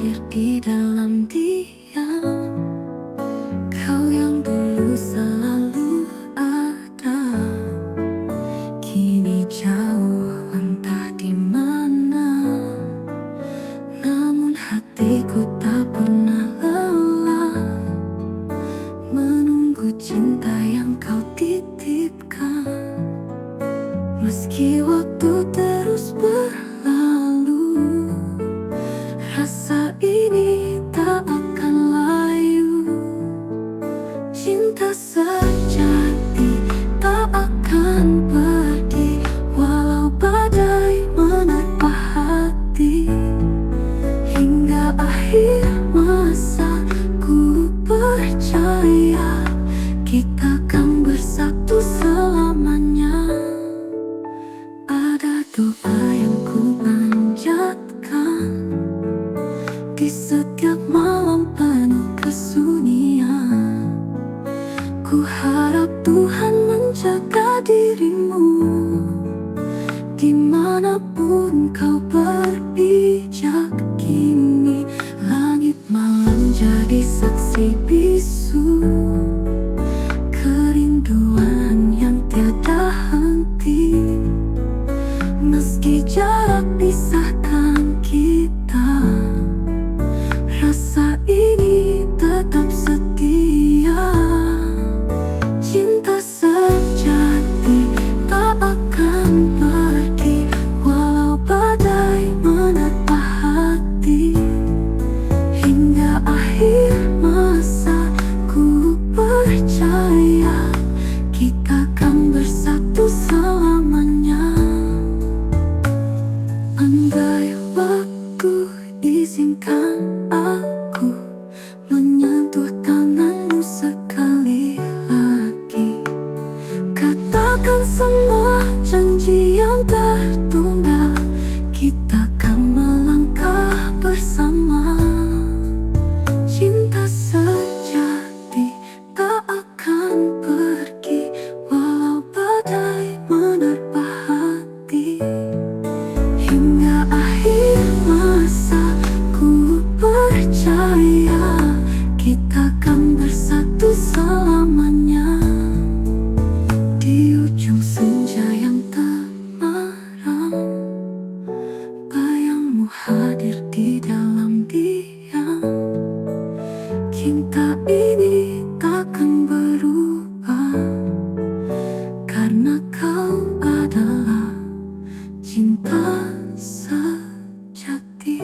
hadir di dalam diam. Kau yang dulu selalu ada, kini jauh entah di mana. Namun hatiku tak pernah lelah menunggu cinta yang kau titipkan. Meski waktu terus berlalu, rasa ini tak akan layu. Cinta sejati tak akan pergi, walau badai menerpa hati. Hingga akhir masa ku percaya kita akan bersatu selamanya. Ada doa yang ku panjatkan di setiap malam penuh kesunyian. Ku harap Tuhan menjaga dirimu dimanapun kau berpijak. Kini langit malam jadi saksi bisu kerinduan yang tiada henti. Meski jarak pisahkan kita, rasa ini tetap setia. Cinta sejati tak akan pergi, walau badai menerpa hati. Hingga akhir masa ku percaya kita akan bersatu selamanya. Andai waktu izinkan aku menyentuh tanganmu sekali lagi, katakan semua janji yang tertunda, kita akan melangkah bersama. Cinta sejati tak akan pergi, walau badai menerpa hati. Hingga akhir masa ku percaya kita akan bersatu selamanya. Di ujung senja yang temaram, bayangmu hadir di dalam diam. Cinta ini takkan berubah, karena kau adalah cinta sejati.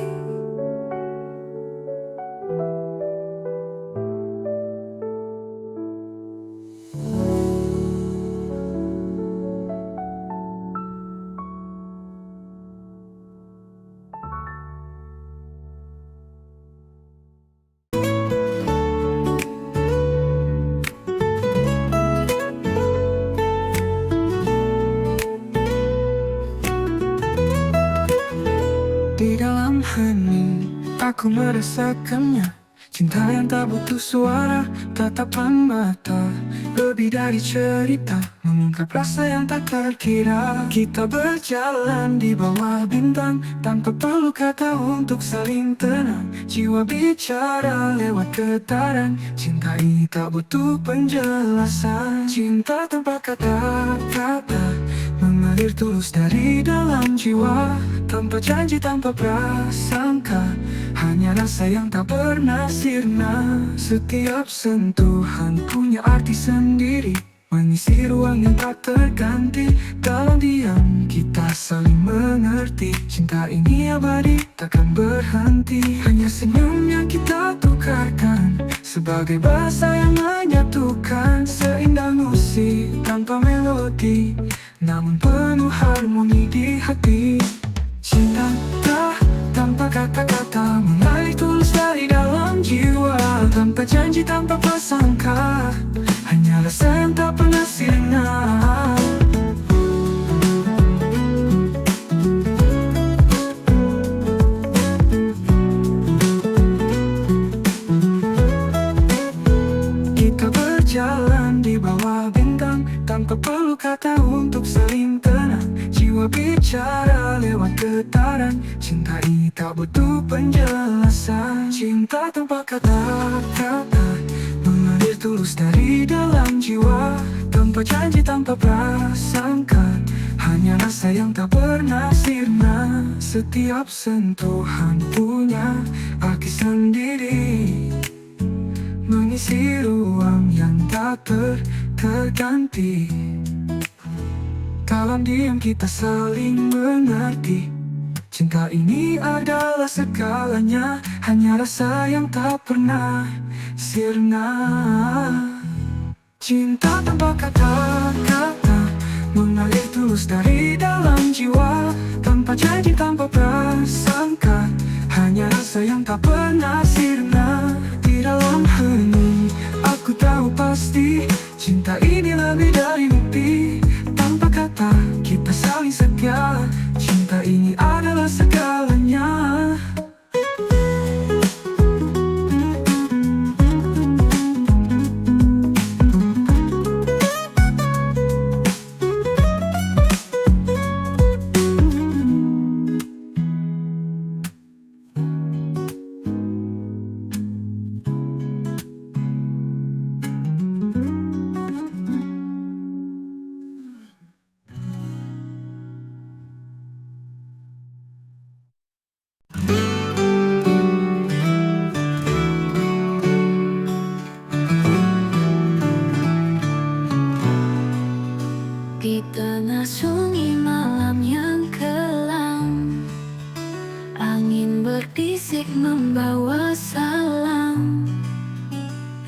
Di dalam hening aku merasakannya, cinta yang tak butuh suara, tatapan mata, lebih dari cerita, mengungkap rasa yang tak terkira. Kita berjalan di bawah bintang, tanpa perlu kata untuk saling tenang. Jiwa bicara lewat getaran, cinta ini tak butuh penjelasan. Cinta tanpa kata-kata, mengalir tulus dari dalam jiwa, tanpa janji, tanpa prasangka, hanya rasa yang tak pernah sirna. Setiap sentuhan punya arti sendiri, mengisi ruang yang tak terganti. Dalam diam kita saling mengerti, cinta ini abadi takkan berhenti. Hanya senyum yang kita tukarkan, sebagai bahasa yang menyatukan. Seindah musik tanpa melodi, namun penuh harmoni di hati. Cinta tak tanpa kata-kata, mengalir tulus dari dalam jiwa, tanpa janji, tanpa prasangka, hanya rasa yang tak pernah sirna. Kita berjalan di bawah bintang, tanpa perlu kata untuk saling tenang. Jiwa bicara lewat getaran, cinta ini tak butuh penjelasan. Cinta tanpa kata-kata, mengalir tulus dari dalam jiwa, tanpa janji, tanpa prasangka, hanya rasa yang tak pernah sirna. Setiap sentuhan punya arti sendiri, mengisi ruang yang tak terganti. Dalam diam kita saling mengerti, cinta ini adalah segalanya, hanya rasa yang tak pernah sirna. Cinta tanpa kata-kata, mengalir tulus dari dalam jiwa, tanpa janji, tanpa prasangka, hanya rasa yang tak pernah sirna. Di dalam hening, aku tahu pasti, cinta ini lebih dari mimpi. Tanpa kata, kita saling setia, cinta ini adalah segalanya. Di tengah sunyi malam yang kelam, angin berbisik membawa salam.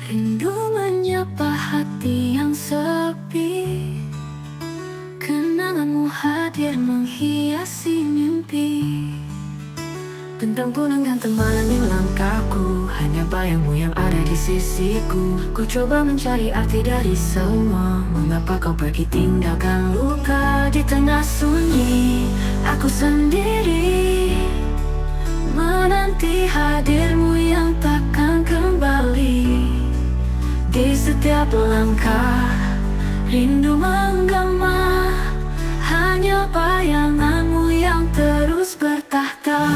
Rindu menyapa hati yang sepi, kenanganmu hadir menghiasi mimpi. Tentang punang dan temani langkahku, hanya bayangmu yang ada di sisiku. Ku coba mencari arti dari semua, mengapa kau pergi tinggalkan luka. Di tengah sunyi, aku sendiri menanti hadirmu yang takkan kembali. Di setiap langkah, rindu menggema, hanya bayanganmu yang terus bertahta.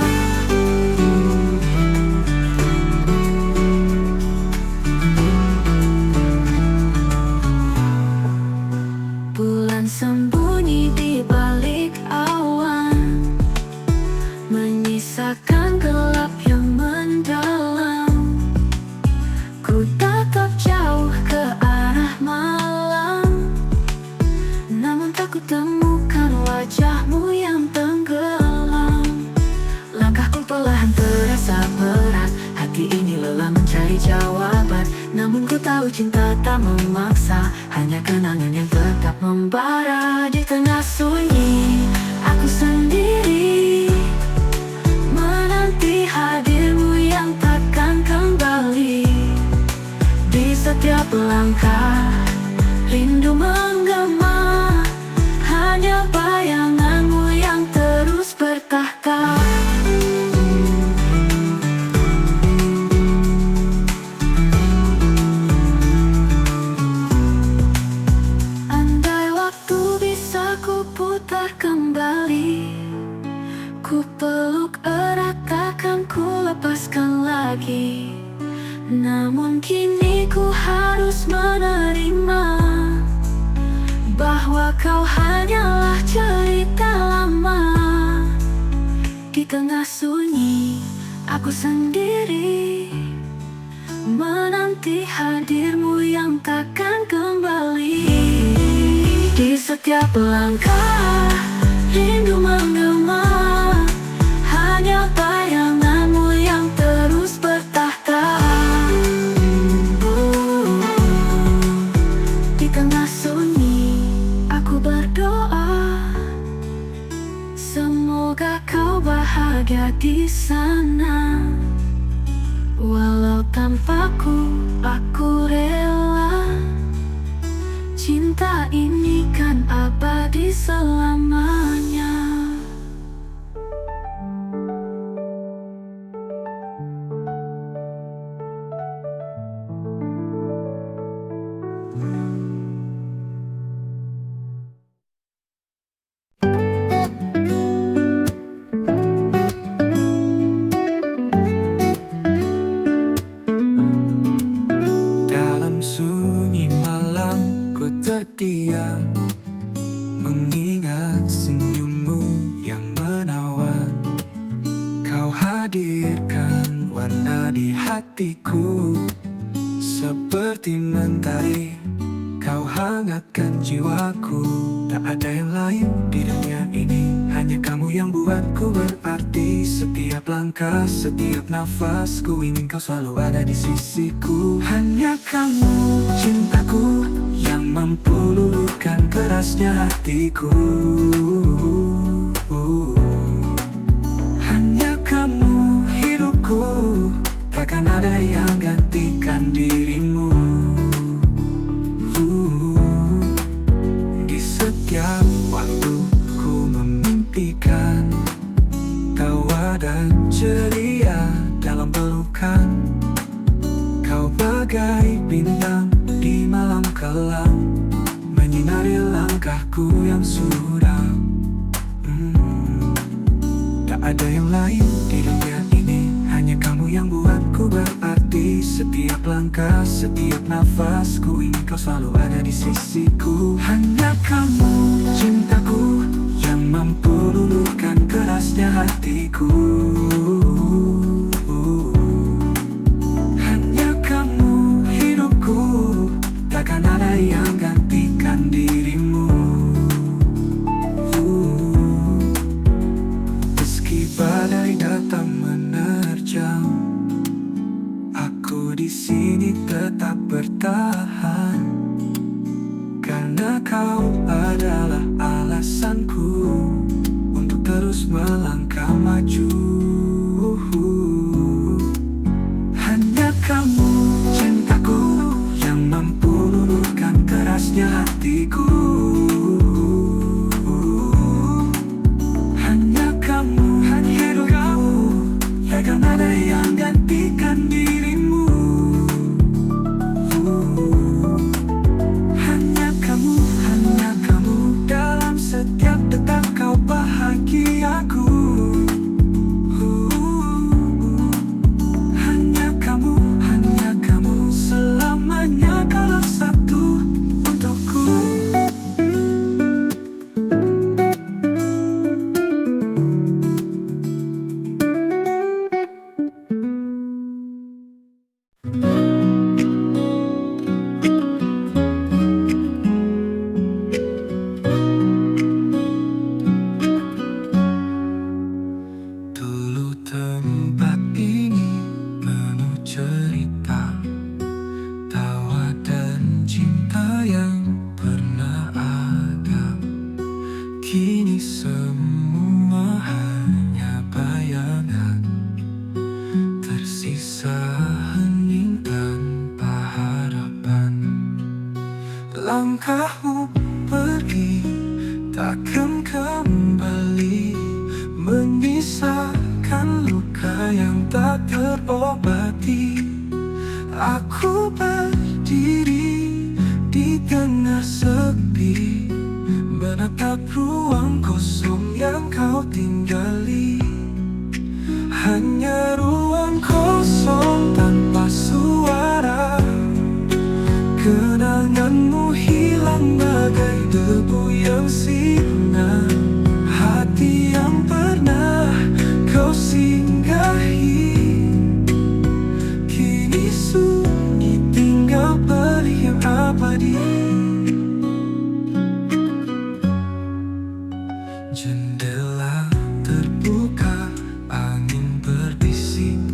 Bulan sembunyi di balik awan, menyisakan gelap yang mendalam. Ku tatap jauh ke arah malam, namun tak ku temukan wajahmu yang tenggelam. Langkahku perlahan terasa berat, hati ini lelah mencari jawaban. Namun ku tahu cinta tak memaksa, hanya kenangan yang tetap membara. Di tengah sunyi, aku sendiri menanti hadirmu yang takkan kembali. Di setiap langkah, rindu menggema, hanya bayanganmu yang terus bertahta. Kembali, ku peluk erat, takkan ku lepaskan lagi. Namun kini ku harus menerima bahwa kau hanyalah cerita lama. Di tengah sunyi, aku sendiri menanti hadirmu yang takkan kembali. Di setiap langkah, rindu menggema, hanya bayanganmu yang terus bertahta. Di tengah sunyi, aku berdoa, semoga kau bahagia di sana. Walau tanpaku, aku rela. Cinta ini kan abadi selamanya. hatiku. Seperti mentari, kau hangatkan jiwaku. Tak ada yang lain di dunia ini, hanya kamu yang buatku berarti. Setiap langkah, setiap nafas, ku ingin kau selalu ada di sisiku. Hanya kamu, cintaku, yang mampu luluhkan kerasnya hatiku. Hanya kamu, hidupku, takkan ada yang gantikan dirimu. Di setiap waktu ku memimpikan tawa dan ceria dalam pelukan. Kau bagai bintang di malam kelam, menyinari langkahku yang suram. Tak ada yang lain di dunia ini, hanya kamu yang buatku berarti. Setiap langkah, setiap nafas, ku ingin kau selalu ada di sisiku. Hanya kamu, cintaku, yang mampu luluhkan kerasnya hatiku. Hanya kamu, hidupku, takkan ada yang gantikan dirimu. Meski badai datang menerjang, aku di sini tetap bertahan. Karena kau adalah alasanku untuk terus melangkah maju. Hanya kamu, cintaku, yang mampu luluhkan kerasnya hatiku. Hanya kamu, hidupku, takkan ada yang gantikan dirimu. Hanya kamu, dalam setiap detak kau bahagiaku. Hanya kamu, selamanya kau satu untukku. Dulu tempat ini penuh cerita, tawa dan cinta yang pernah ada. Kini semua hanya bayangan, tersisa hening tanpa harapan. Langkahmu pergi, takkan kembali, menyisakan luka yang tak terobati. Aku berdiri di tengah sepi, menatap ruang kosong yang kau tinggali. Hanya ruang kosong tanpa suara. Kenanganmu hilang bagai debu yang sirna. Hati yang pernah kau singgahi kini sunyi, tinggal perih yang abadi. Jendela terbuka, angin berbisik,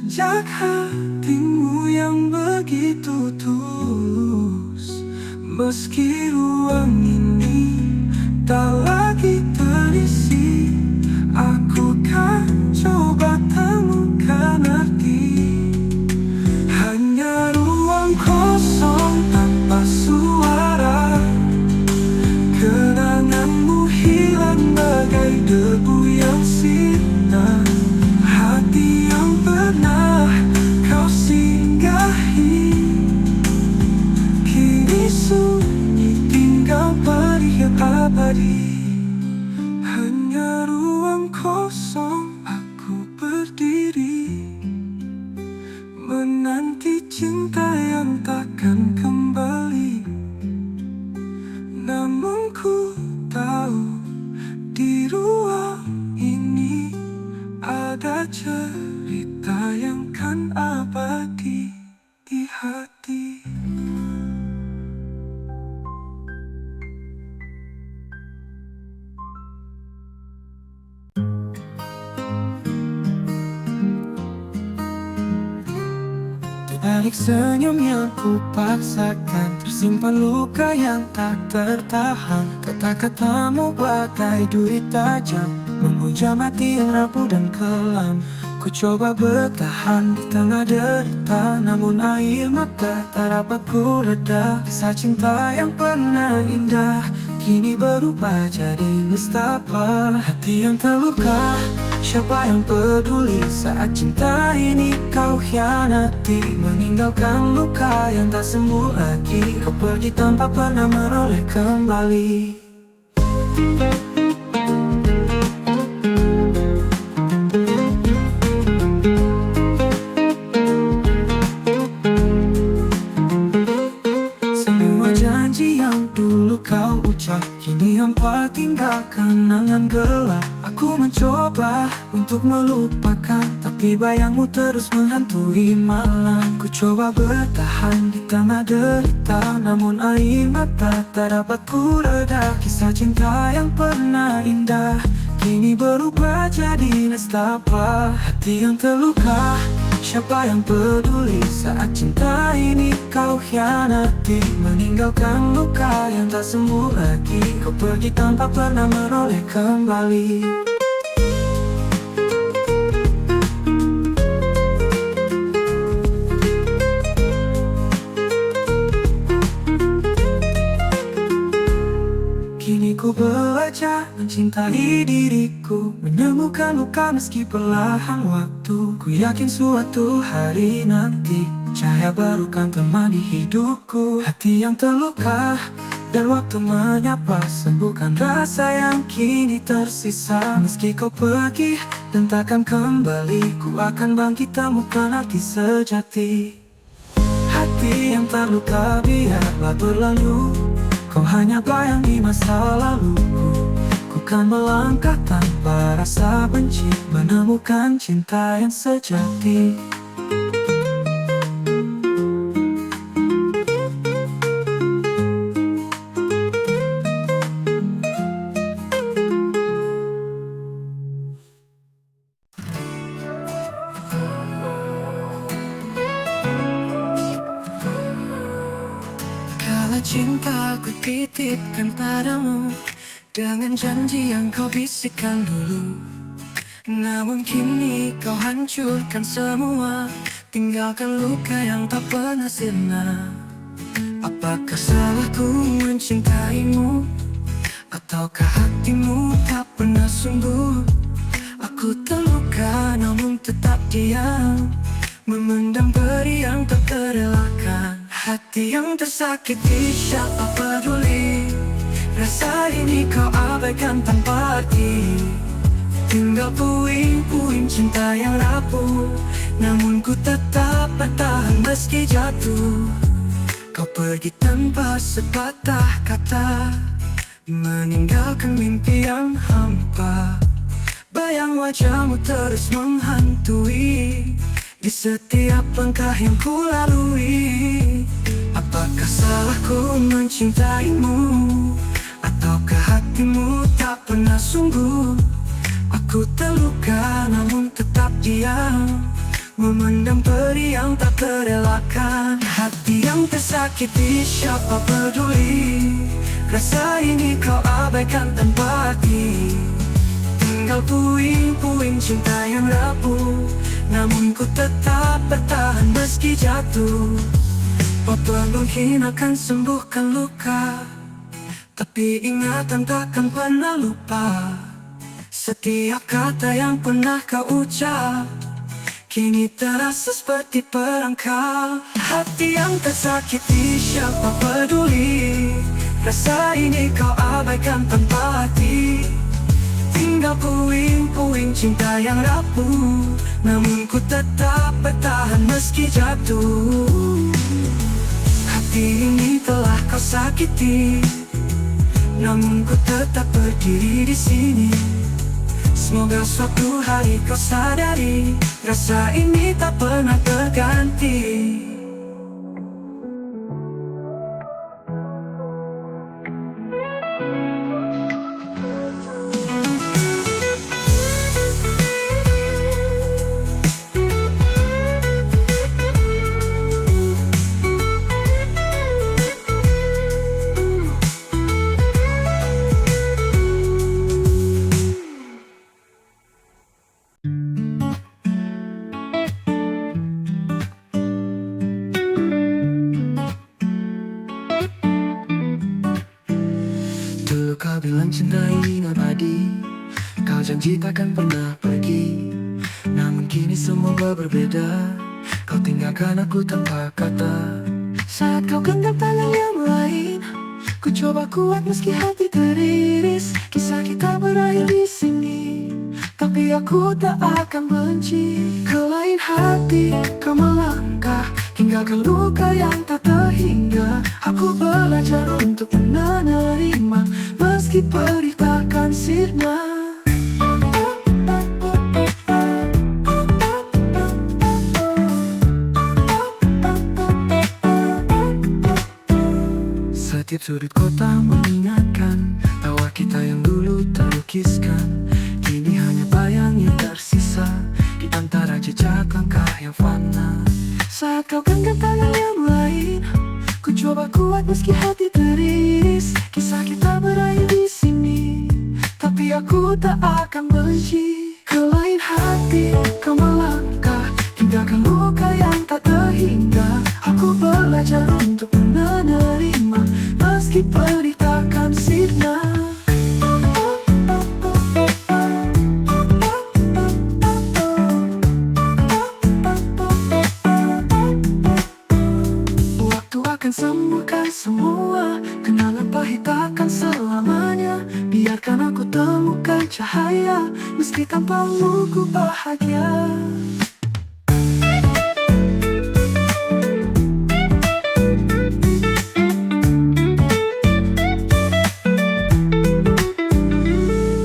Sejak hatimu yang begitu tulus, meski ruang ini tak lagi terisi, aku kan coba temukan arti. Hanya ruang kosong tanpa suara, kenanganmu hilang bagai debu yang sirna. Hati yang pernah kau singgahi kini sunyi, tinggal perih yang abadi. Hanya ruang kosong aku berdiri, menanti cinta yang takkan kembali. Namun ku tahu di ruang ini ada cerita yang kan abadi di hati. Balik senyum yang ku paksakan, tersimpan luka yang tak tertahan. Kata-katamu bagai duri tajam, menghujam hati yang rapuh dan kelam. Ku coba bertahan di tengah derita, namun air mata tak dapat ku reda. Kisah cinta yang pernah indah kini berubah jadi nestapa. Hati yang terluka, siapa yang peduli saat cinta ini kau hianati? Meninggalkan luka yang tak sembuh lagi, kau pergi tanpa pernah meroleh kembali. Semua janji yang dulu kau ucap kini hampa tinggal kenangan gelap. Aku mencoba untuk melupakan, tapi bayangmu terus menghantui malam. Ku coba bertahan di tengah derita, namun air mata tak dapat ku reda. Kisah cinta yang pernah indah kini berubah jadi nestapa. Hati yang terluka, siapa yang peduli saat cinta ini kau hianati? Meninggalkan luka yang tak sembuh lagi, kau pergi tanpa pernah meroleh kembali. Kini ku belajar mencintai diriku, menemukan luka meski perlahan waktu. Ku yakin suatu hari nanti cahaya baru kan temani hidupku. Hati yang terluka dan waktu menyapa, sembuhkan rasa yang kini tersisa. Meski kau pergi dan takkan kembali, ku akan bangkit temukan arti sejati. Hati yang terluka biarlah berlalu, kau hanya bayang di masa laluku. Ku kan melangkah tanpa rasa benci, menemukan cinta yang sejati. Cinta ku titipkan padamu dengan janji yang kau bisikkan dulu. Namun kini kau hancurkan semua, tinggalkan luka yang tak pernah sirna. Apakah salahku mencintaimu, ataukah hatimu tak pernah sungguh? Aku terluka namun tetap diam, memendam perih yang tak terelakkan. Hati yang tersakiti siapa peduli, rasa ini kau abaikan tanpa arti. Tinggal puing-puing cinta yang rapuh, namun ku tetap bertahan meski jatuh. Kau pergi tanpa sepatah kata, meninggalkan mimpi yang hampa. Bayang wajahmu terus menghantui di setiap langkah yang ku lalui. Apakah salahku mencintaimu, ataukah hatimu tak pernah sungguh? Aku terluka namun tetap diam, memendam perih yang tak terelakkan. Hati yang tersakiti siapa peduli, rasa ini kau abaikan tanpa arti. Tinggal puing-puing cinta yang rapuh, namun ku tetap bertahan meski jatuh. Botol mungkin akan sembuhkan luka, tapi ingatan takkan pernah lupa. Setiap kata yang pernah kau ucap kini terasa seperti perangkap. Hati yang tersakiti siapa peduli, rasa ini kau abaikan tanpa arti. Tinggal puing-puing cinta yang rapuh, namun ku tetap bertahan meski jatuh. Hati ini telah kau sakiti, namun ku tetap berdiri di sini. Semoga suatu hari kau sadari, rasa ini tak pernah terganti. Dulu kau bilang cinta ini abadi, kau janji takkan pernah pergi. Namun kini semua berbeda, kau tinggalkan aku tanpa kata. Saat kau genggam tangan yang lain, ku coba kuat meski hati teriris. Kisah kita berakhir di sini, tapi aku tak akan benci. Ke lain hati kau melangkah, tinggalkan luka yang tak terhingga. Aku belajar untuk menerima, meski perih takkan sirna. Setiap sudut kota mengingatkan tawa kita yang dulu terlukiskan. Kini hanya bayang yang tersisa di antara jejak langkah yang fana. Saat kau genggam tangan yang lain, ku coba kuat meski hati teriris. Kisah kita berakhir di sini, tapi aku tak akan benci. Ke lain hati kau melangkah, tinggalkan luka yang tak terhingga. Aku belajar untuk menerima, meski perih takkan sirna. Akan sembuhkan semua, kenangan pahit takkan selamanya. Biarkan aku temukan cahaya, meski tanpamu ku bahagia.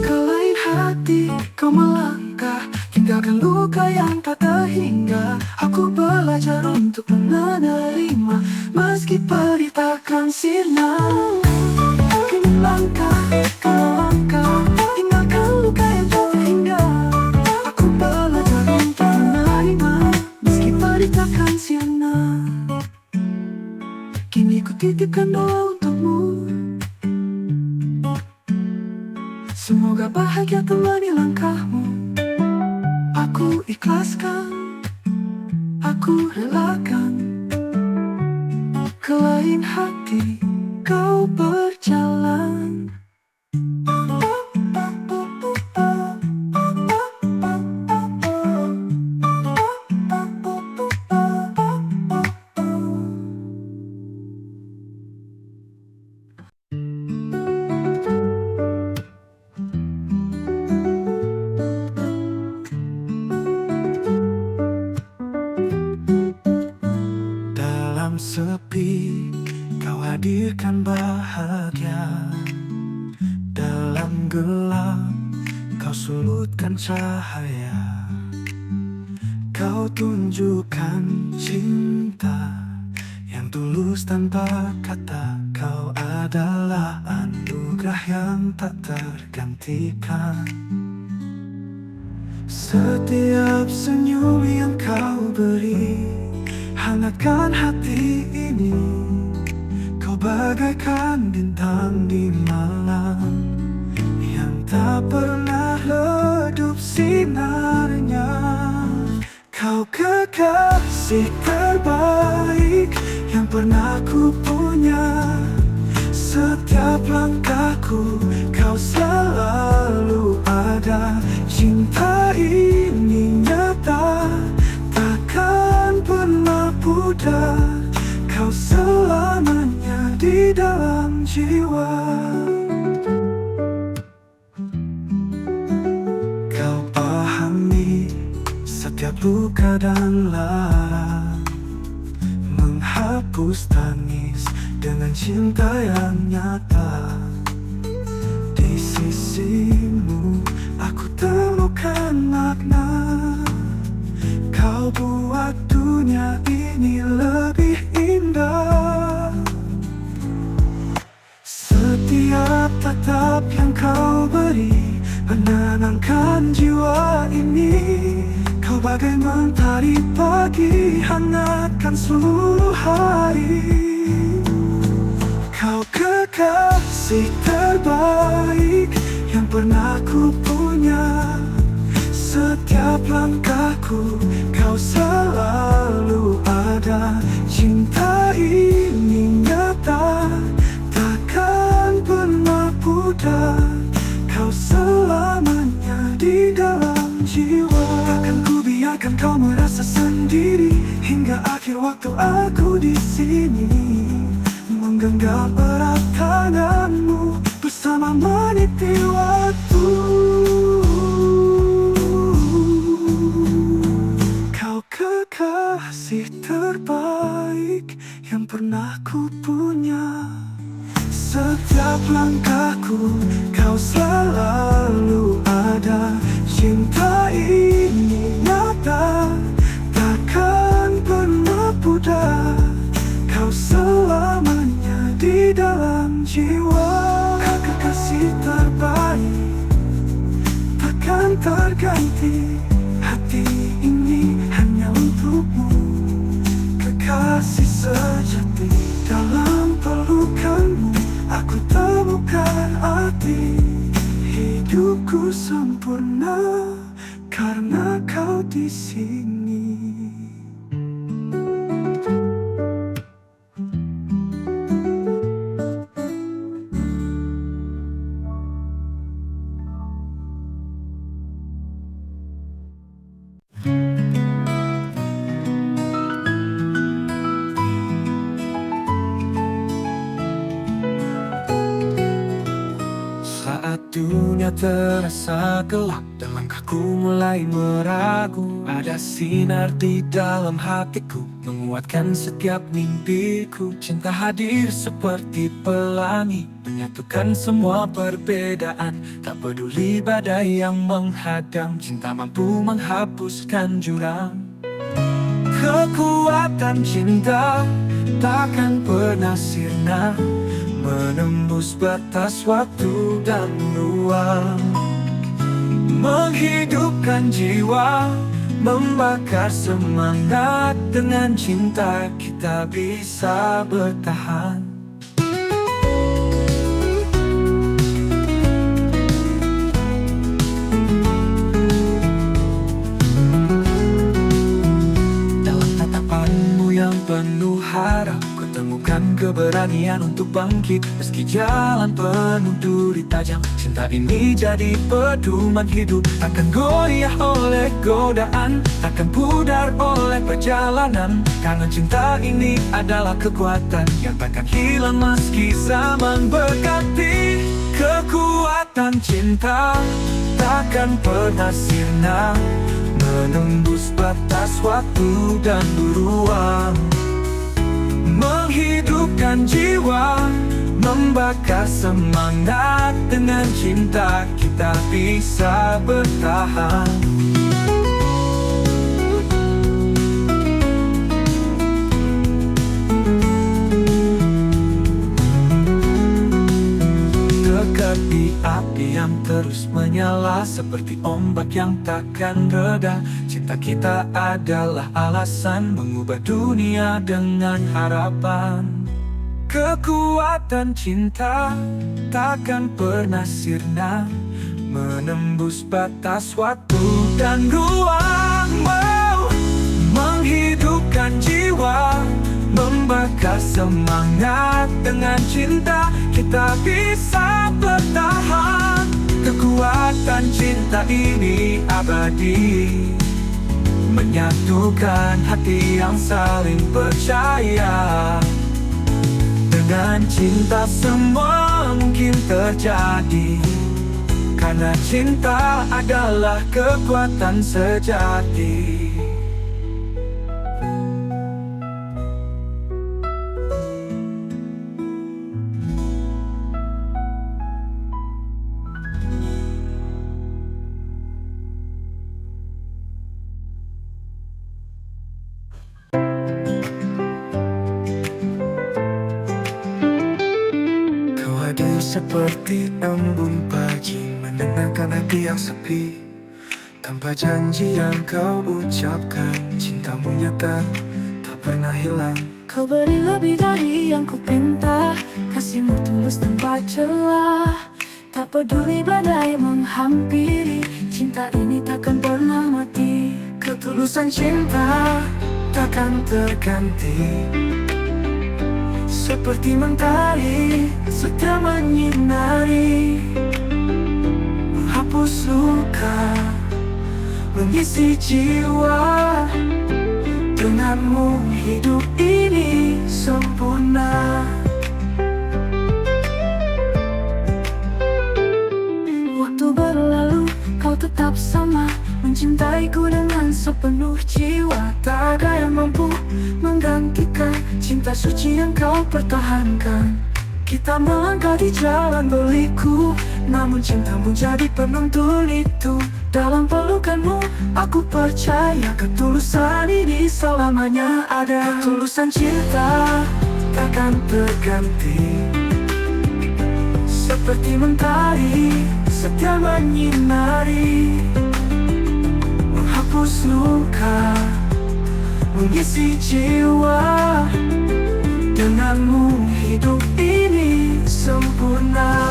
Ke lain hati kau melangkah, tinggalkan luka yang tak terhingga. Aku belajar untuk menerima, meski perih takkan sirna. Kini langkah, kau langkah, tinggalkan luka yang tak terhingga. Aku belajar untuk menerima, meski perih takkan sirna. Kini ku titipkan doa untukmu, semoga bahagia temani langkahmu. Aku ikhlaskan, aku relakan. Ke lain hati kau berjalan. Dalam sepi kau hadirkan bahagia, dalam gelap kau sulutkan cahaya. Kau tunjukkan cinta yang tulus tanpa kata. Kau adalah anugerah yang tak tergantikan. Setiap senyum yang kau beri hangatkan hati ini. Kau bagaikan bintang di malam yang tak pernah redup sinarnya. Kau kekasih terbaik yang pernah ku punya. Setiap langkahku kau selalu ada. Cinta ini nyata, takkan pernah pudar. Kau selamanya di dalam jiwa. Kau pahami setiap luka dan lara, menghapus tangis dengan cinta yang nyata. Di sisimu aku temukan makna. Kau buat dunia ini lebih indah. Setiap tatap yang kau beri menenangkan jiwa ini. Kau bagai mentari pagi, hangatkan seluruh hari. Kau kekasih terbaik yang pernah ku punya. Setiap langkahku kau selalu ada. Cinta ini nyata, takkan pernah pudar. Kau selamanya di dalam jiwa. Takkan ku biarkan kau merasa sendiri. Hingga akhir waktu aku di sini, menggenggam erat tanganmu bersama meniti waktu. Kau kekasih terbaik yang pernah ku punya. Setiap langkahku kau selalu ada. Cinta ini nyata, takkan pernah pudar. Kau selamanya di dalam jiwa. Kau kekasih terbaik, takkan terganti. Hati ini hanya untukmu, kekasih sejati. Dalam pelukanmu aku temukan arti. Hidupku sempurna karena kau di sini. Saat dunia terasa gelap dan langkahku mulai meragu, ada sinar di dalam hatiku menguatkan setiap mimpiku. Cinta hadir seperti pelangi, menyatukan semua perbedaan. Tak peduli badai yang menghadang, cinta mampu menghapuskan jurang. Kekuatan cinta takkan pernah sirna, menembus batas waktu dan ruang. Menghidupkan jiwa, membakar semangat. Dengan cinta kita bisa bertahan. Dalam tatapanmu yang penuh harap, temukan keberanian untuk bangkit. Meski jalan penuh duri tajam, cinta ini jadi pedoman hidup. Takkan goyah oleh godaan, takkan pudar oleh perjalanan. Karena cinta ini adalah kekuatan yang takkan hilang meski zaman berganti. Kekuatan cinta takkan pernah sirna, menembus batas waktu dan ruang. Menghidupkan jiwa, membakar semangat. Dengan cinta kita bisa bertahan. Dekat di api api yang terus menyala, seperti ombak yang takkan reda. Cinta kita adalah alasan mengubah dunia dengan harapan. Kekuatan cinta takkan pernah sirna, menembus batas waktu dan ruang. Mau menghidupkan jiwa, membakar semangat. Dengan cinta kita bisa bertahan. Kekuatan cinta ini abadi, menyatukan hati yang saling percaya. Dengan cinta semua mungkin terjadi, karena cinta adalah kekuatan sejati. Seperti embun pagi, menenangkan hati yang sepi. Tanpa janji yang kau ucapkan, cintamu nyata, tak pernah hilang. Kau beri lebih dari yang ku pinta, kasihmu tulus tanpa celah. Tak peduli badai menghampiri, cinta ini takkan pernah mati. Ketulusan cinta takkan terganti, seperti mentari setia menyinari, menghapus luka, mengisi jiwa. Denganmu hidup ini sempurna. Waktu berlalu, kau tetap sama, mencintaiku dengan sepenuh jiwa. Tak ada yang mampu menggantikan cinta suci yang kau pertahankan. Kita melangkah di jalan berliku, namun cintamu jadi penentu itu. Dalam pelukanmu aku percaya, ketulusan ini selamanya ada. Ketulusan cinta takkan terganti, seperti mentari setia menyinari, menghapus luka, mengisi jiwa. Denganmu hidup ini sempurna.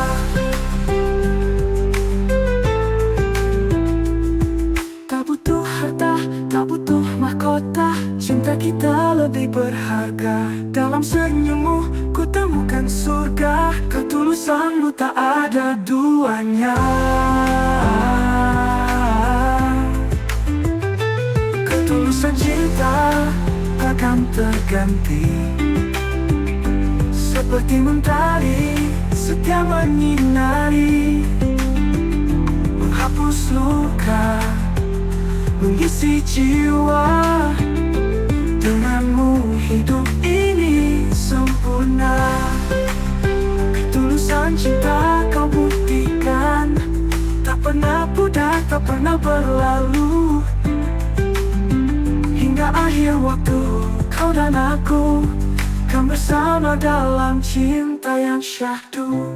Tak butuh harta, tak butuh mahkota, cinta kita lebih berharga. Dalam senyummu ku temukan surga, ketulusanmu tak ada duanya. Ketulusan cinta takkan terganti, seperti mentari setia menyinari, menghapus luka, mengisi jiwa. Denganmu hidup ini sempurna. Ketulusan cinta kau buktikan, tak pernah pudar, tak pernah berlalu. Hingga akhir waktu, kau dan aku kan bersama dalam cinta yang syahdu.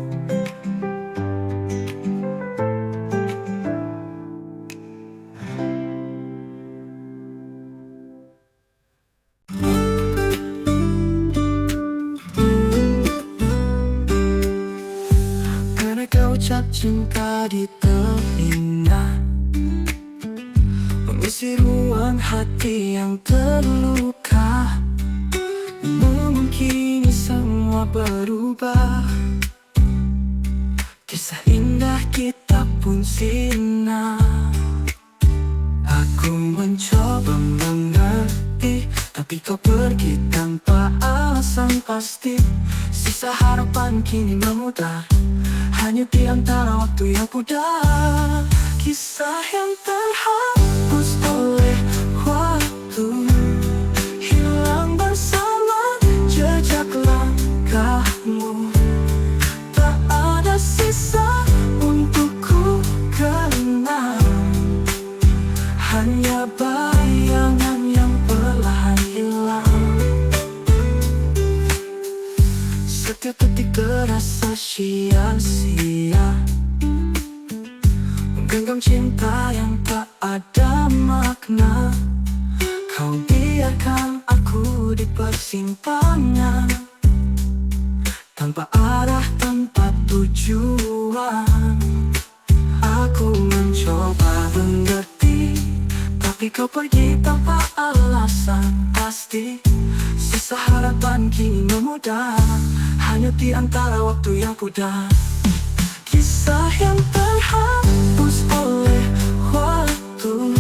Karena kau ucap cinta di telinga, mengisi ruang hati yang terluka, memungkini semua berubah. Kisah indah kita pun sirna. Aku mencoba mengerti, tapi kau pergi tanpa alasan pasti. Sisa harapan kini memudar, hanya di antara waktu yang pudar. Kisah yang terhapus oleh waktu, hilang bersama jejak langkahmu. Tak ada sisa untuk ku kenang, hanya bayangan yang perlahan hilang. Setiap detik terasa sia-sia, Menggenggam cinta yang tak ada makna. Kau biarkan aku di persimpangan, tanpa arah, tanpa tujuan. Aku mencoba mengerti, tapi kau pergi tanpa alasan pasti. Sisa harapan kini memudar, hanya di antara waktu yang pudar. Kisah yang terhapus oleh waktu,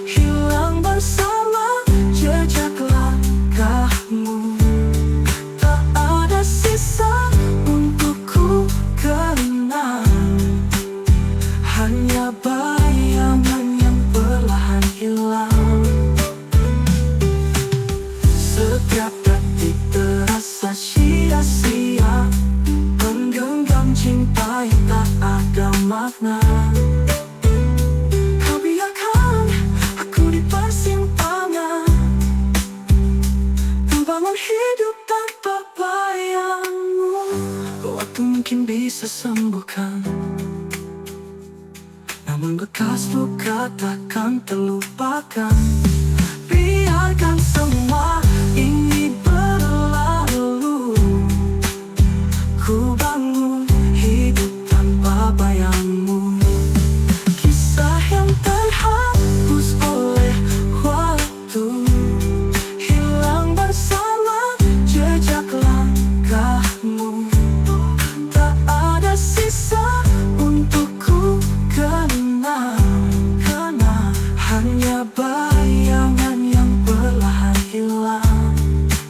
hilang bersama jejak langkahmu. Tak ada sisa untuk ku kenang, hanya bayangan yang perlahan hilang. Setiap detik terasa sia-sia, menggenggam cinta yang tak ada makna. Kau biarkan aku di persimpangan, membangun hidup tanpa bayangmu. Waktu mungkin bisa sembuhkan, namun bekas luka takkan terlupakan. Biarkan semua ini berlalu, ku bangun hidup tanpa bayangmu. Kisah yang terhapus oleh waktu, hilang bersama jejak langkahmu. Tak ada sisa untuk ku kenang, hanya bayangan yang perlahan hilang.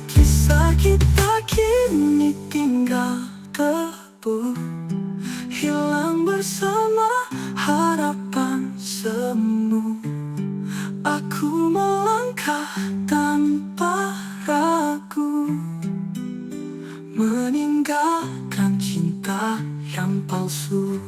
Kisah kita kini tinggal debu, hilang bersama harapan semu. Aku melangkah tanpa ragu, meninggalkan cinta yang palsu.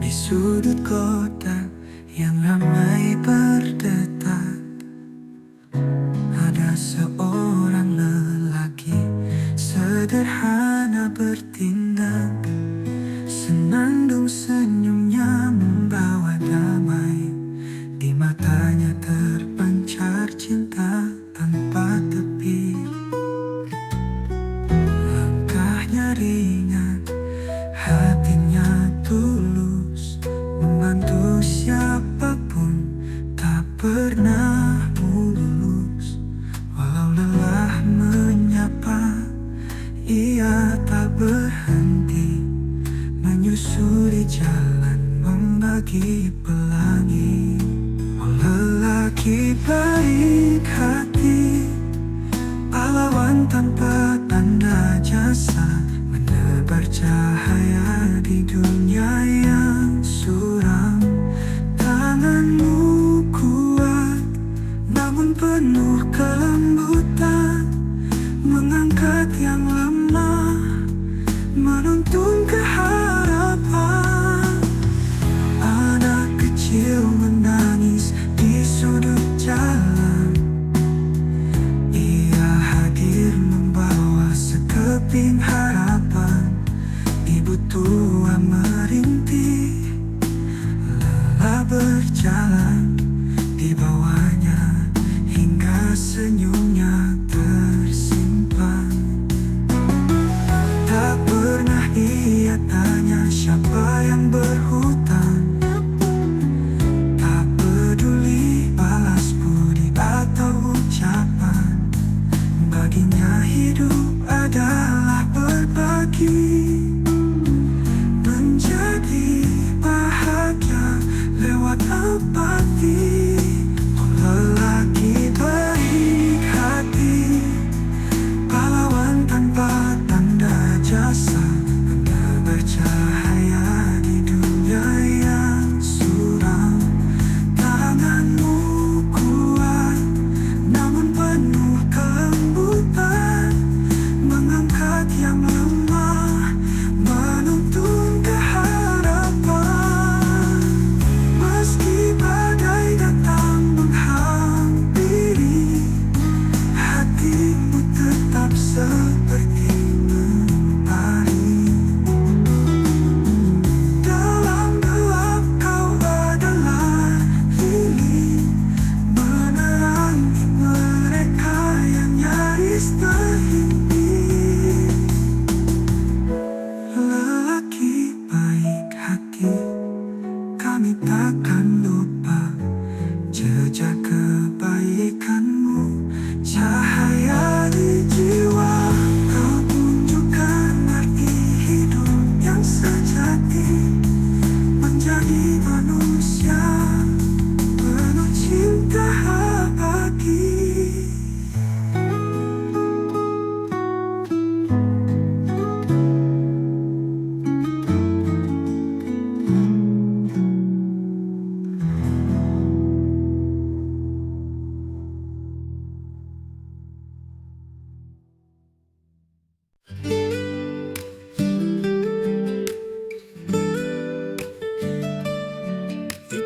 Di sudut kota yang ramai berdetak, ada seorang lelaki sederhana bertindak. Senandung senyumnya membawa damai, di matanya terpancar cinta tanpa tepi. Langkahnya ringan, hatinya tulus, membantu siapapun, tak pernah mulus. Walau lelah menyapa, ia tak berhenti, menyusuri jalan, membagi pelangi. Oh lelaki baik hati, pahlawan tanpa tanda jasa, menebar cahaya di dunia yang suram. Tanganmu kuat, namun penuh kelembutan, mengangkat yang lemah, menuntun ke harapan. Anak kecil menangis di sudut jalan, ia hadir membawa sekeping harapan. Ibu tua merintih, lelah berjalan di bawahnya, hingga senyumnya tersimpan. Tak pernah ia tanya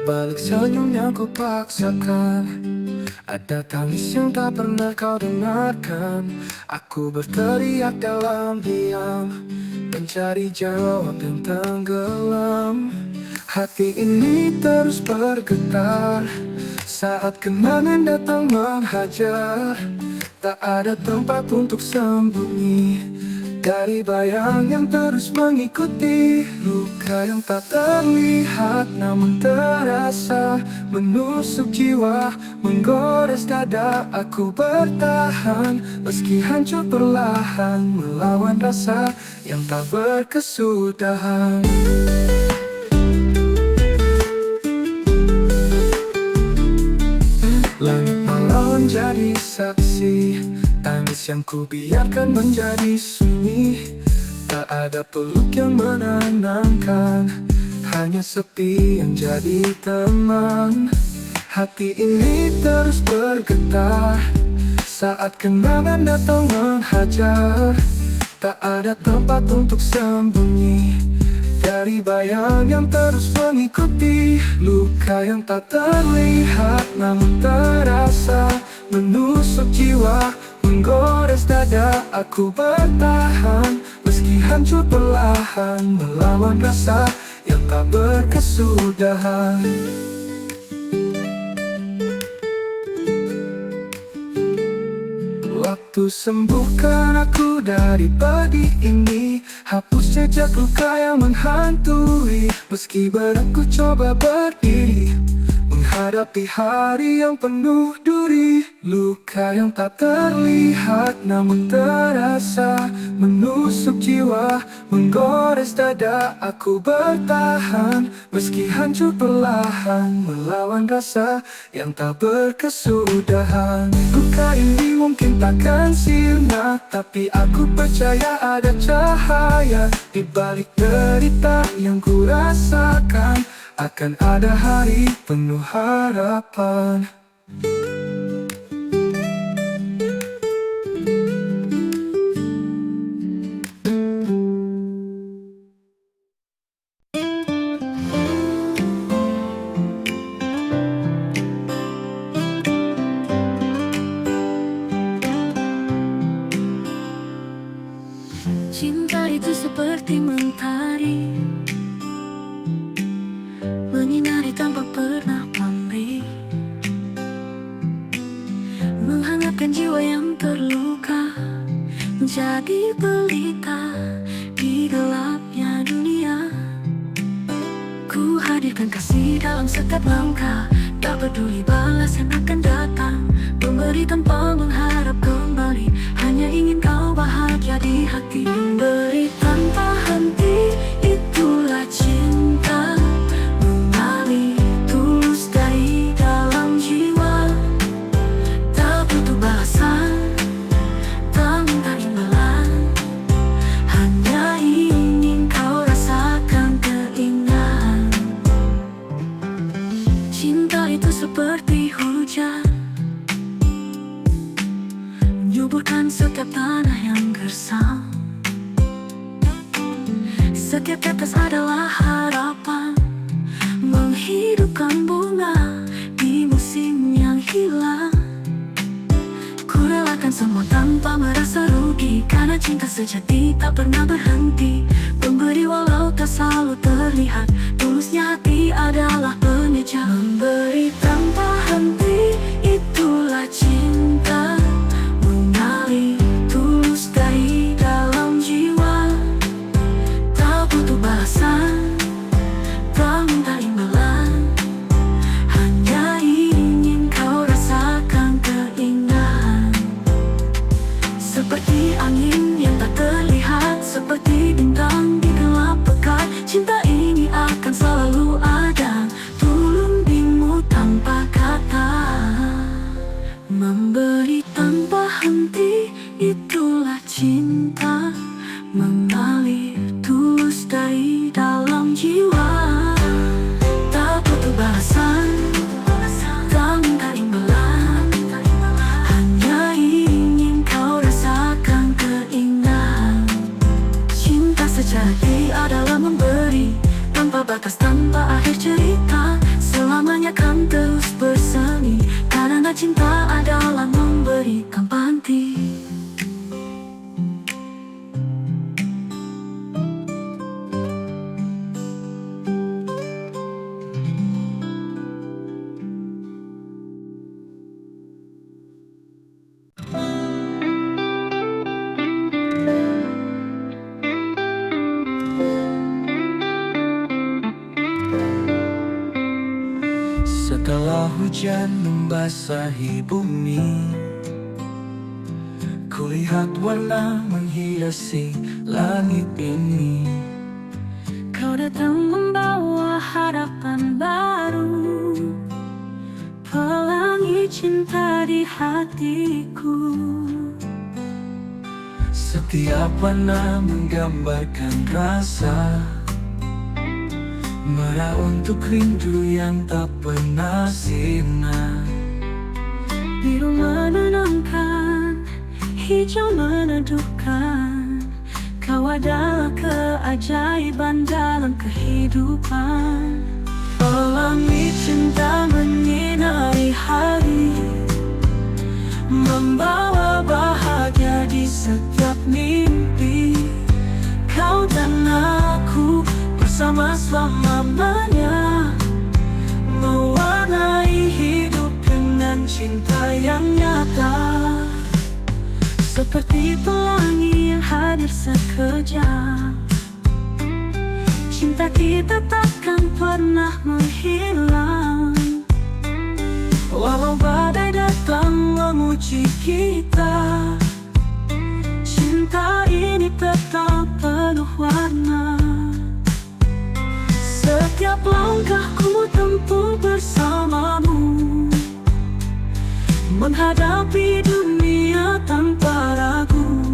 balik senyum yang ku paksakan, ada tangis yang tak pernah kau dengarkan. Aku berteriak dalam diam, mencari jawab yang tenggelam. Hati ini terus bergetar saat kenangan datang menghajar. Tak ada tempat untuk sembunyi dari bayang yang terus mengikuti. Luka yang tak terlihat namun terasa, menusuk jiwa, menggores dada. Aku bertahan meski hancur perlahan, melawan rasa yang tak berkesudahan. Langit malam jadi saksi, tangis yang ku biarkan menjadi sunyi. Tak ada peluk yang menenangkan, hanya sepi yang jadi teman. Hati ini terus bergetar saat kenangan datang menghajar. Tak ada tempat untuk sembunyi dari bayang yang terus mengikuti. Luka yang tak terlihat namun terasa, menusuk jiwa, menggores dada. Aku bertahan meski hancur perlahan, melawan rasa yang tak berkesudahan. Waktu sembuhkan aku dari pedih ini, hapus jejak luka yang menghantui. Meski berat ku coba berdiri, menghadapi hari yang penuh duri. Luka yang tak terlihat namun terasa, menusuk jiwa, menggores dada. Aku bertahan meski hancur perlahan, melawan rasa yang tak berkesudahan. Luka ini mungkin takkan sirna, tapi aku percaya ada cahaya di balik derita yang ku rasakan. Akan ada hari penuh harapan. Cinta itu seperti mentari, menyinari tanpa pernah pamrih, menghangatkan jiwa yang terluka, menjadi pelita di gelapnya dunia. Ku hadirkan kasih dalam setiap langkah, tak peduli balasan akan datang. Memberi tanpa mengharap kembali, hanya ingin kau bahagia di hati. Memberi tanpa henti, itulah cinta. Mengalir tulus dari dalam jiwa, tak butuh balasan, tak minta imbalan, hanya ingin kau rasakan keindahan. Cinta itu seperti hujan, menyuburkan setiap tanah yang gersang. Setiap tetes adalah harapan, menghidupkan bunga di musim yang hilang. Ku relakan semua tanpa merasa rugi, karena cinta sejati tak pernah berhenti. Memberi walau tak selalu terlihat, tulusnya hati adalah penyeja. Memberi tanpa henti, itulah cinta. Mengalir tulus dari dalam jiwa, tak butuh balasan, tak minta imbalan, hanya ingin kau rasakan keindahan. Seperti angin yang tak terlihat, seperti bintang di gelap pekat. Cinta ini akan selalu ada, turun bimu tanpa kata. Memberi tanpa henti, itulah cinta. Mengalir tulus dari dalam jiwa, tak butuh balasan, tak minta imbalan, hanya ingin kau rasakan keindahan. Cinta sejati adalah memberi tanpa batas, tanpa akhir cerita. Selama hujan membasahi bumi. Kulihat warna menghiasi langit ini. Kau datang membawa harapan baru, pelangi cinta di hatiku. Setiap warna menggambarkan rasa, merah untuk rindu yang tak pernah sirna. Biru menenangkan, hijau meneduhkan. Kau adalah keajaiban dalam kehidupan. Pelangi cinta menyinari hari, membawa bahagia di setiap mimpi. Kau dan aku bersama selamanya, mewarnai hidup dengan cinta yang nyata. Seperti pelangi yang hadir sekejap, cinta kita takkan pernah menghilang. Walau badai datang menguji kita, cinta ini tetap penuh warna. setiap langkahku tempuh bersamamu, menghadapi dunia tanpa ragu.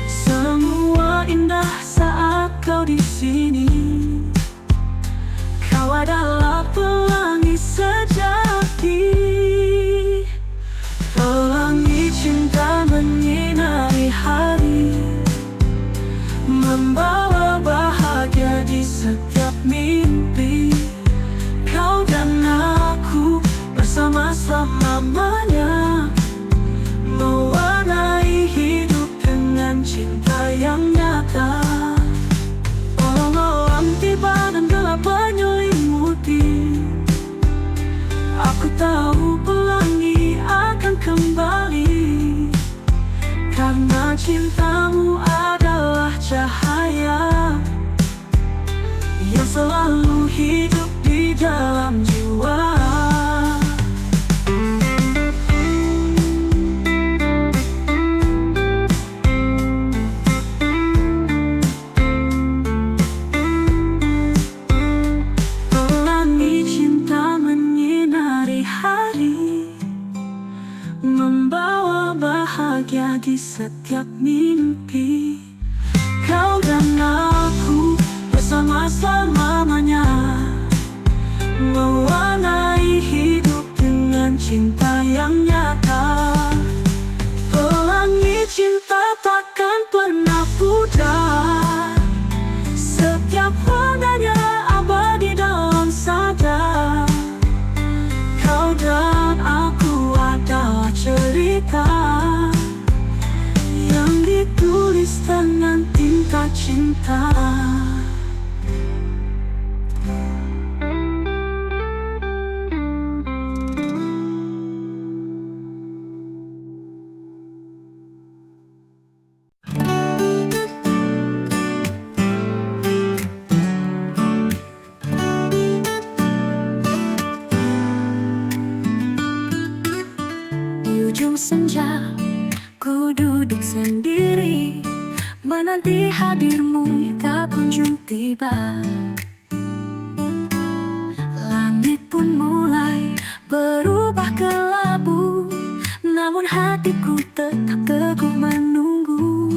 Semua indah saat kau di sini. Kau adalah pelangi sejati. Pelangi cinta menyinari hari, membawa bahagia di setiap mimpi. Kau dan aku bersama selamanya, mewarnai hidup dengan cinta yang nyata. Walau malam tiba dan gelap menyelimuti, aku tahu pelangi akan kembali. Karena cintamu adalah cahaya yang selalu hidup di dalam jiwa. Membawa bahagia di setiap mimpi. Kau dan aku bersama selamanya, mewarnai hidup dengan cinta yang nyata. Pelangi cinta takkan pernah pudar, setiap warnanya abadi dalam sadar. Kau dan aku adalah cerita yang ditulis dengan tinta cinta. Senja, ku duduk sendiri, menanti hadirmu tak kunjung tiba. Langit pun mulai berubah kelabu, namun hatiku tetap teguh menunggu.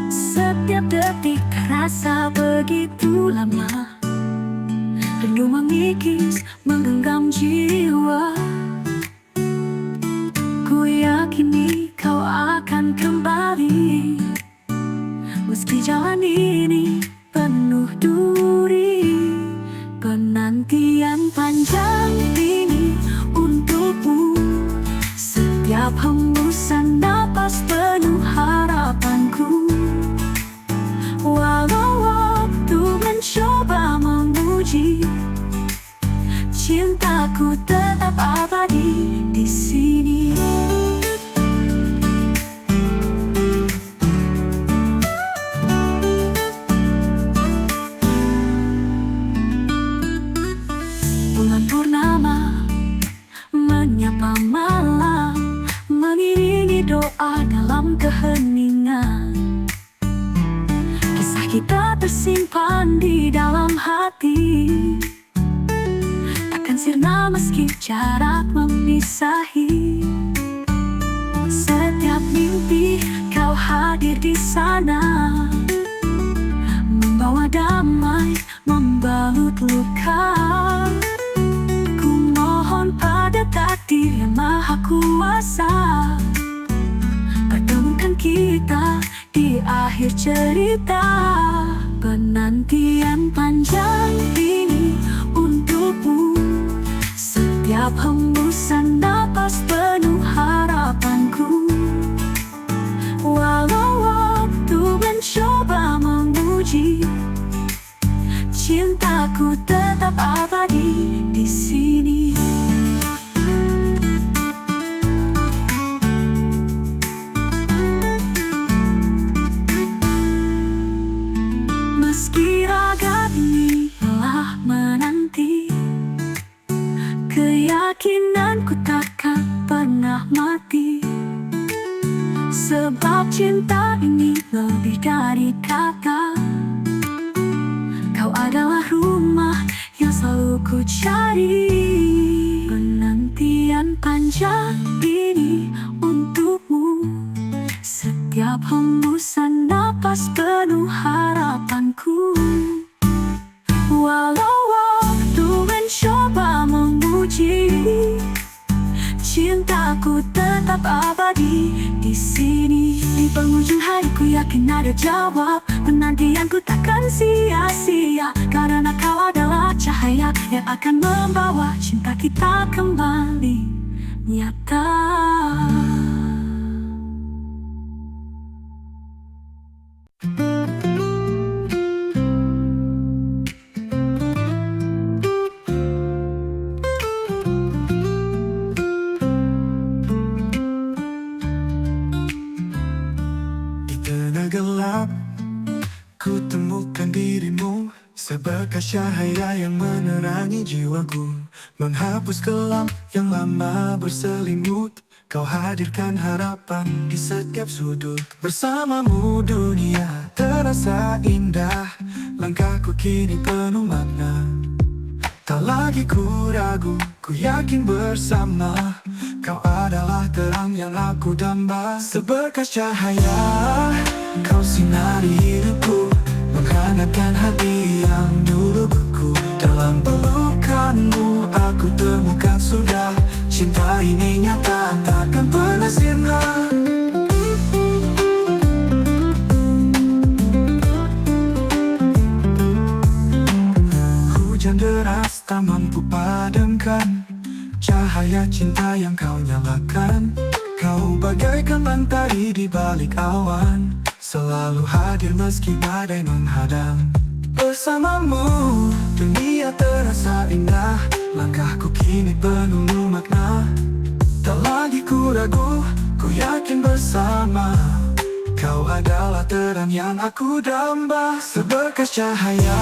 Setiap detik terasa begitu lama, rindu mengikis menggenggam jiwa. Ku yakini kau akan kembali, meski jalan ini penuh duri. Penantian panjang ini untukmu, setiap hembusan napas penuh harapanku. Walau waktu mencoba menguji, cintaku tetap abadi di sini. Bulan tanpa malam, mengiringi doa dalam keheningan. Kisah kita tersimpan di dalam hati, takkan sirna meski jarak memisahi. Setiap mimpi kau hadir di sana, membawa damai, membalut luka. Ku mohon pada takdir yang maha kuasa, pertemukan kita di akhir cerita. Penantian panjang ini untukmu, setiap hembusan napas penuh harapanku. Walau waktu mencoba menguji, cintaku tetap abadi di sini. Meski raga ini telah menanti, keyakinanku takkan pernah mati. Sebab cinta ini lebih dari kata, kau adalah rumah yang selalu ku cari. Penantian panjang ini untukmu, setiap hembusan napas penuh harapanku. Walau waktu mencoba menguji, cintaku tetap abadi di sini. Di penghujung hariku yakin ada jawab, penantianku takkan sia-sia, karena kau adalah cahaya yang akan membawa cinta kita kembali nyata. Gelap, ku temukan dirimu, seberkas cahaya yang menerangi jiwaku, menghapus kelam yang lama berselimut. Kau hadirkan harapan di setiap sudut. Bersamamu dunia terasa indah, langkahku kini penuh makna. Tak lagi ku ragu, ku yakin bersama, kau adalah terang yang aku damba. Seberkas cahaya, kau sinari hidupku, menghangatkan hati yang dulu beku. Dalam pelukanmu aku temukan surga, cinta ini nyata takkan pernah sirna. Hujan deras tak mampu padamkan cahaya cinta yang kau nyalakan. Kau bagaikan mentari di balik awan, selalu hadir meski badai menghadang. Bersamamu dunia terasa indah, langkahku kini penuh makna. Tak lagi ku ragu, ku yakin bersama, kau adalah terang yang aku damba. Seberkas cahaya,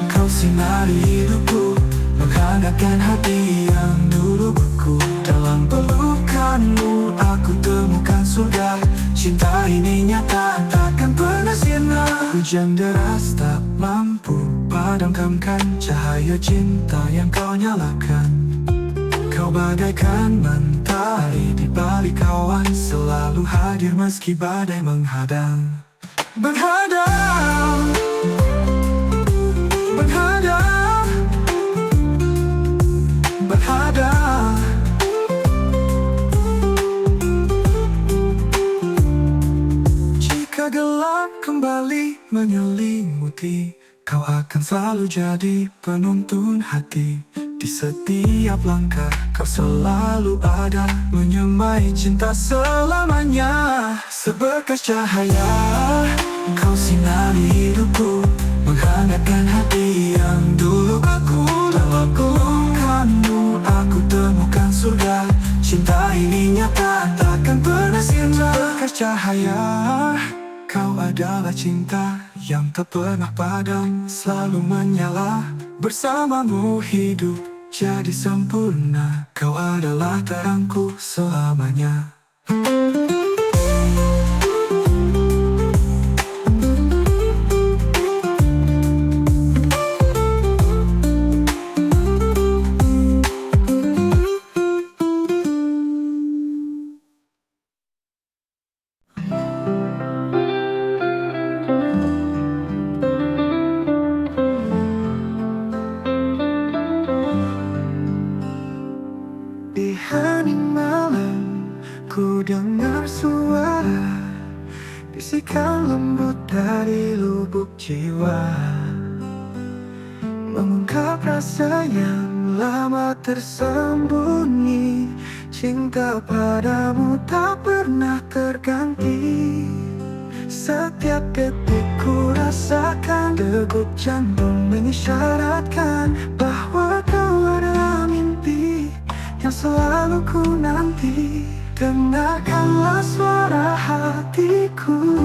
kau sinari hidupku, menghangatkan hati yang dulu beku. Dalam pelukanmu aku temukan surga, cinta ini nyata takkan pernah sirna. Hujan deras tak mampu padamkan cahaya cinta yang kau nyalakan. Kau bagaikan mentari di balik awan, selalu hadir meski badai menghadang. Menghadang, menghadang, menghadang. Jika gelap kembali menyelimuti, kau akan selalu jadi penuntun hati. Di setiap langkah kau selalu ada, menyemai cinta selamanya. Seberkas cahaya, kau sinari hidupku, menghangatkan hati yang dulu aku. Dalam pelukanmu aku temukan surga, cinta ini nyata takkan pernah sirna. Seberkas cahaya, kau adalah cinta yang tak pernah padam, selalu menyala. Bersamamu hidup jadi sempurna. Kau adalah terangku selamanya. Di hening malam, ku dengar suara bisikan lembut dari lubuk jiwa, mengungkap rasa yang lama tersembunyi. Cinta padamu tak pernah terganti. Setiap detik ku rasakan degup jantung mengisyaratkan bahwa kau adalah mimpi yang selalu ku nanti. Dengarkanlah suara hatiku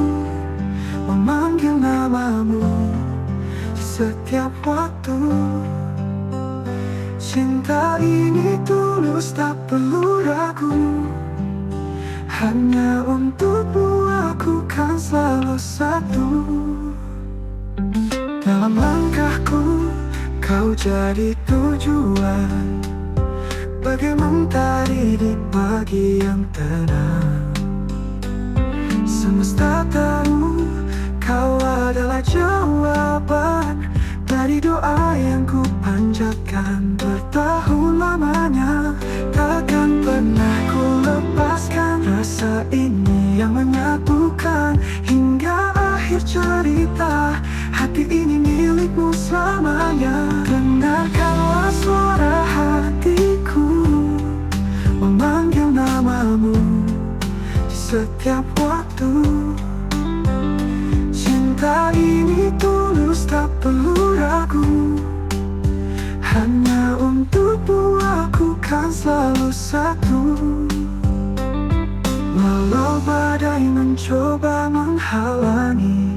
memanggil namamu di setiap waktu. Cinta ini tulus tak perlu ragu, hanya untukmu aku kan selalu satu. Dalam langkahku kau jadi tujuan, bagai mentari di pagi yang tenang. Semesta tahu kau adalah jawaban dari doa yang ku panjatkan bertahun lamanya. Takkan pernah ku lepaskan rasa ini yang menyatukan hingga akhir cerita. Hati ini milikmu selamanya. Dengarkanlah suara hatiku memanggil namamu di setiap waktu. Cinta ini tulus tak perlu ragu, hanya untukmu aku kan selalu satu. Walau badai mencoba menghalangi,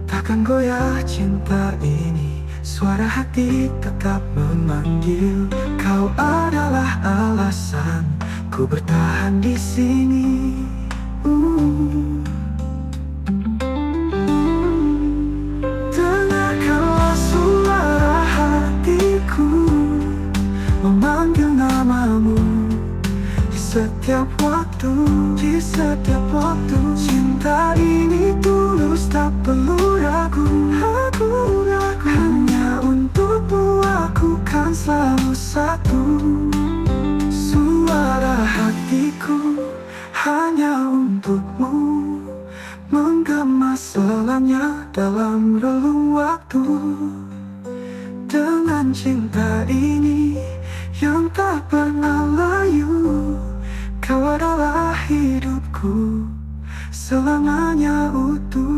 takkan goyah cinta ini. Suara hati tetap memanggil. Kau adalah alasan ku bertahan di sini. Dengarkanlah suara hatiku memanggil namamu di setiap waktu, di setiap waktu. Cinta ini tulus tak perlu ragu, hanya untukmu aku kan selalu satu. Suara hatiku hanya untukmu, menggema selamanya dalam relung waktu. Dengan cinta ini yang tak pernah layu, kau adalah hidupku selamanya utuh.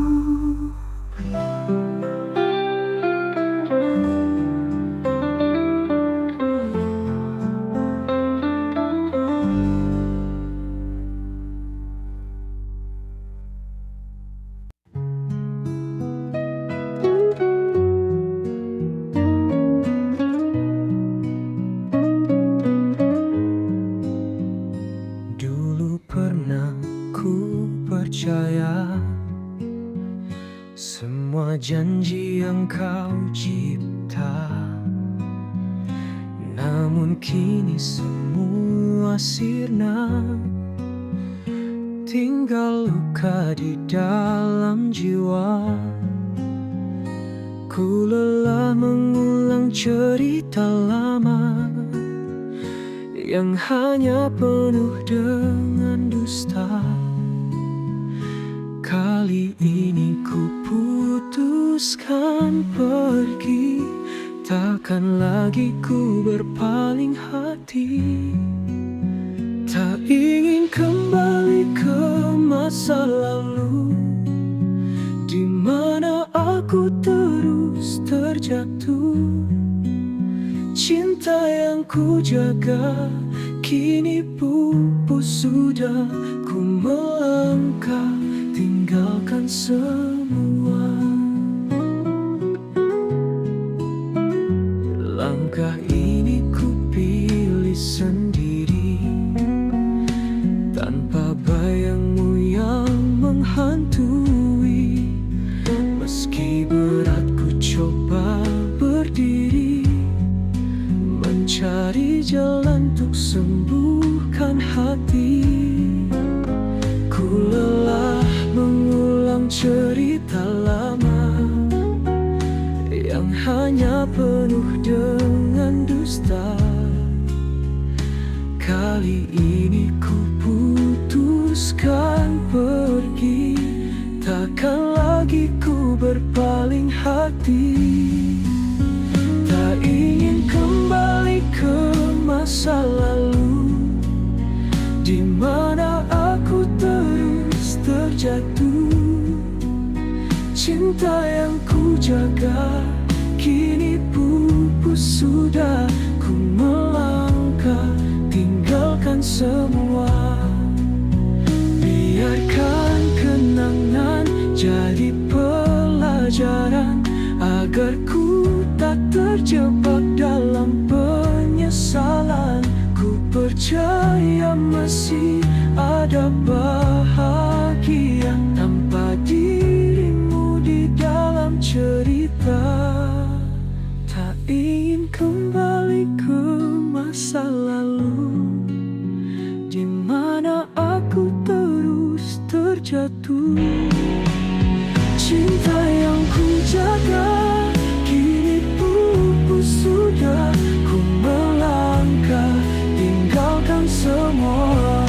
Dulu pernah ku percaya semua janji yang kau cipta, namun kini semua sirna, tinggal luka di dalam jiwa. Ku lelah mengulang cerita lama yang hanya penuh dengan dusta. Kali ini ku putuskan pergi, takkan lagi ku berpaling hati. Tak ingin kembali ke masa lalu, di mana aku terus terjatuh. Cinta yang ku jaga kini pupus sudah. Ku melangkah tinggalkan semua. Langkah ini Kini ku putuskan pergi, takkan lagi ku berpaling hati. Tak ingin kembali ke masa lalu, di mana aku terus terjatuh. Cinta yang ku jaga kini pupus sudah. Ku melangkah tinggalkan semua. Biarkan kenangan jadi pelajaran, agar ku tak terjebak dalam penyesalan. Ku percaya masih ada bahagia tanpa dirimu di dalam cerita. Tak ingin kembali ke masa lalu, di mana aku terus terjatuh. Cinta yang ku jaga kini pupus sudah. Ku melangkah tinggalkan semua.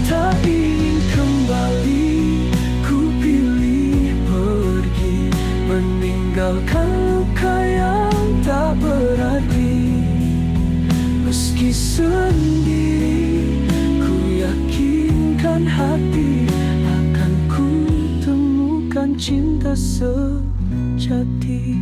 Tak ingin kembali, ku pilih pergi, meninggalkan luka yang tak berarti. Meski sendiri, ku yakinkan hati akan ku temukan cinta sejati.